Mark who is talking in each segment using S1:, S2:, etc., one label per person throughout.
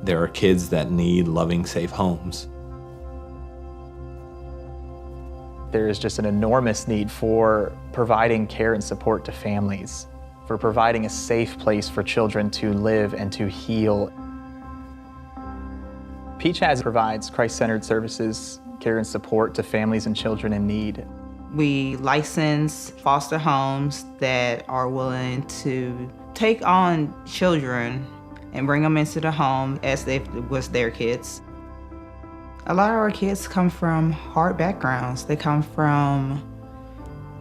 S1: There are kids that need loving, safe homes.
S2: There is just an enormous need for providing care and support to families, for providing a safe place for children to live and to heal. PCHAS provides Christ-centered services, care and support to families and children in need.
S3: We license foster homes that are willing to take on children and bring them into the home as if it was their kids. A lot of our kids come from hard backgrounds. They come from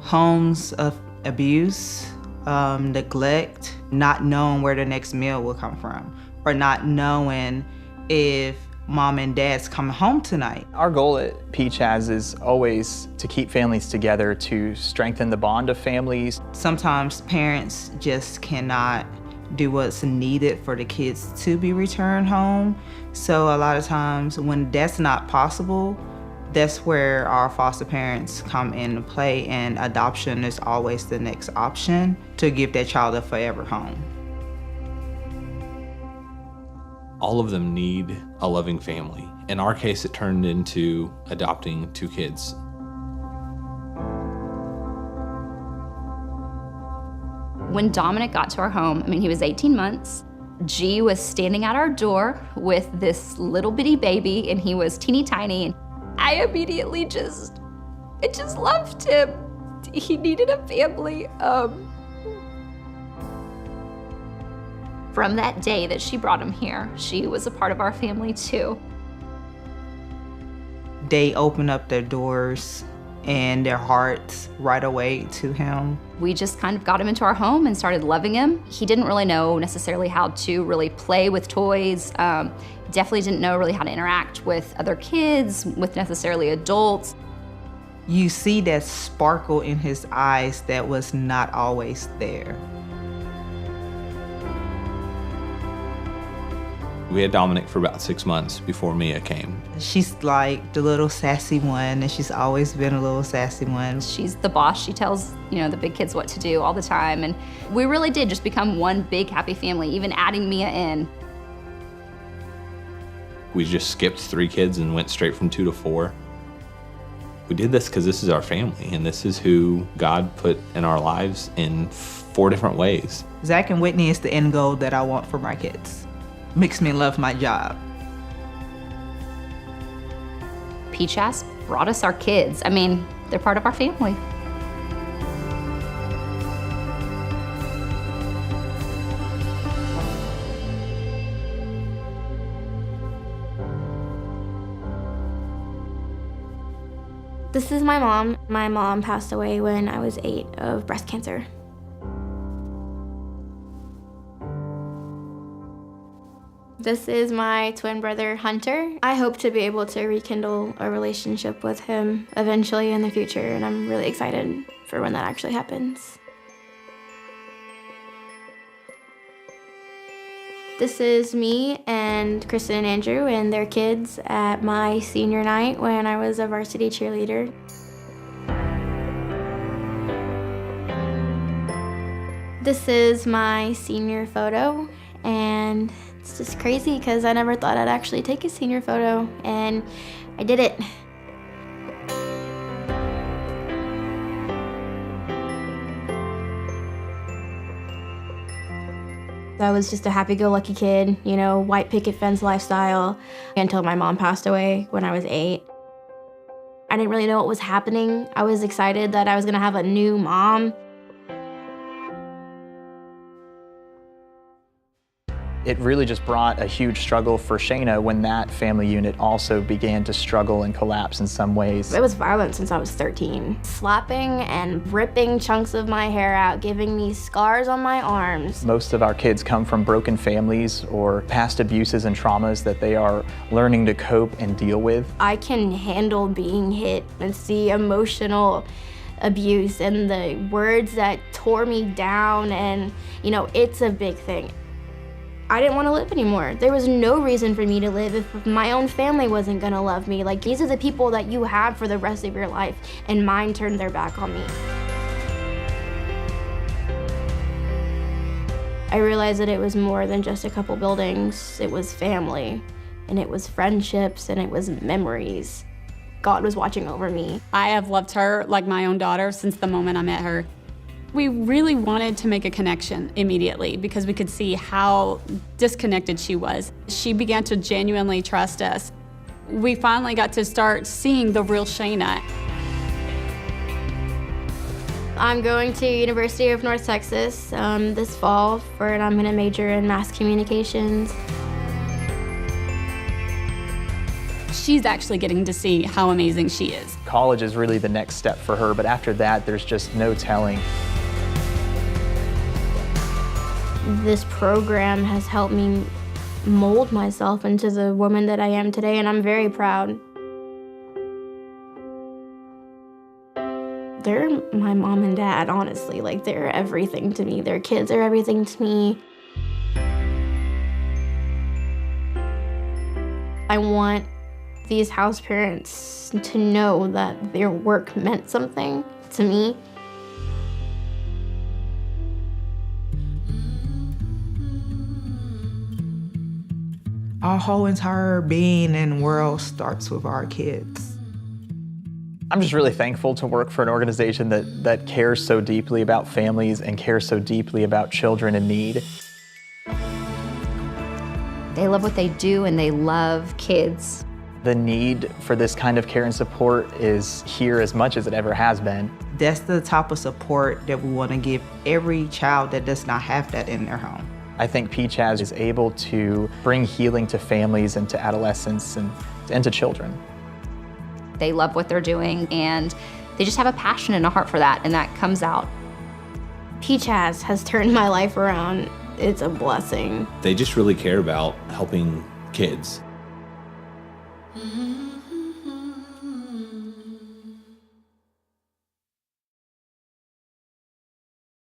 S3: homes of abuse, neglect, not knowing where the next meal will come from, or not knowing if mom and dad's coming home tonight.
S2: Our goal at PCHAS is always to keep families together, to strengthen the bond of families.
S3: Sometimes parents just cannot do what's needed for the kids to be returned home. So a lot of times when that's not possible, that's where our foster parents come into play, and adoption is always the next option to give that child a forever home.
S1: All of them need a loving family. In our case, it turned into adopting 2 kids.
S4: When Dominic got to our home, he was 18 months. G was standing at our door with this little bitty baby, and he was teeny tiny. And I immediately I just loved him. He needed a family. From that day that she brought him here, she was a part of our family too.
S3: They opened up their doors and their hearts right away to him.
S4: We just kind of got him into our home and started loving him. He didn't really know necessarily how to really play with toys. Definitely didn't know really how to interact with other kids, with necessarily adults.
S3: You see that sparkle in his eyes that was not always there.
S1: We had Dominic for about 6 months before Mia came.
S3: She's like the little sassy one, and she's always been a little sassy one.
S4: She's the boss. She tells, the big kids what to do all the time. And we really did just become one big happy family, even adding Mia in.
S1: We just skipped 3 kids and went straight from 2 to 4. We did this because this is our family, and this is who God put in our lives in 4 different ways.
S3: Zach and Whitney is the end goal that I want for my kids. Makes me love my job.
S4: PCHAS brought us our kids. They're part of our family.
S5: This is my mom. My mom passed away when I was 8 of breast cancer. This is my twin brother, Hunter. I hope to be able to rekindle a relationship with him eventually in the future, and I'm really excited for when that actually happens. This is me and Kristen and Andrew and their kids at my senior night when I was a varsity cheerleader. This is my senior photo, and it's just crazy because I never thought I'd actually take a senior photo, and I did it. I was just a happy-go-lucky kid, white picket fence lifestyle, until my mom passed away when I was 8. I didn't really know what was happening. I was excited that I was gonna have a new mom.
S2: It really just brought a huge struggle for Shayna when that family unit also began to struggle and collapse in some ways.
S5: It was violent since I was 13. Slapping and ripping chunks of my hair out, giving me scars on my arms.
S2: Most of our kids come from broken families or past abuses and traumas that they are learning to cope and deal with.
S5: I can handle being hit. It's the emotional abuse and the words that tore me down, and it's a big thing. I didn't want to live anymore. There was no reason for me to live if my own family wasn't gonna love me. These are the people that you have for the rest of your life, and mine turned their back on me. I realized that it was more than just a couple buildings. It was family, and it was friendships, and it was memories. God was watching over me.
S6: I have loved her like my own daughter since the moment I met her. We really wanted to make a connection immediately because we could see how disconnected she was. She began to genuinely trust us. We finally got to start seeing the real Shayna.
S5: I'm going to University of North Texas this fall, and I'm gonna major in mass communications.
S6: She's actually getting to see how amazing she is.
S2: College is really the next step for her, but after that, there's just no telling.
S5: This program has helped me mold myself into the woman that I am today, and I'm very proud. They're my mom and dad, honestly. Like, they're everything to me. Their kids are everything to me. I want these house parents to know that their work meant something to me.
S3: Our whole entire being and world starts with our kids.
S2: I'm just really thankful to work for an organization that cares so deeply about families and cares so deeply about children in need.
S4: They love what they do and they love kids.
S2: The need for this kind of care and support is here as much as it ever has been.
S3: That's the type of support that we want to give every child that does not have that in their home.
S2: I think PCHAS is able to bring healing to families and to adolescents and to children.
S4: They love what they're doing and they just have a passion and a heart for that, and that comes out.
S5: PCHAS has turned my life around. It's a blessing.
S1: They just really care about helping kids.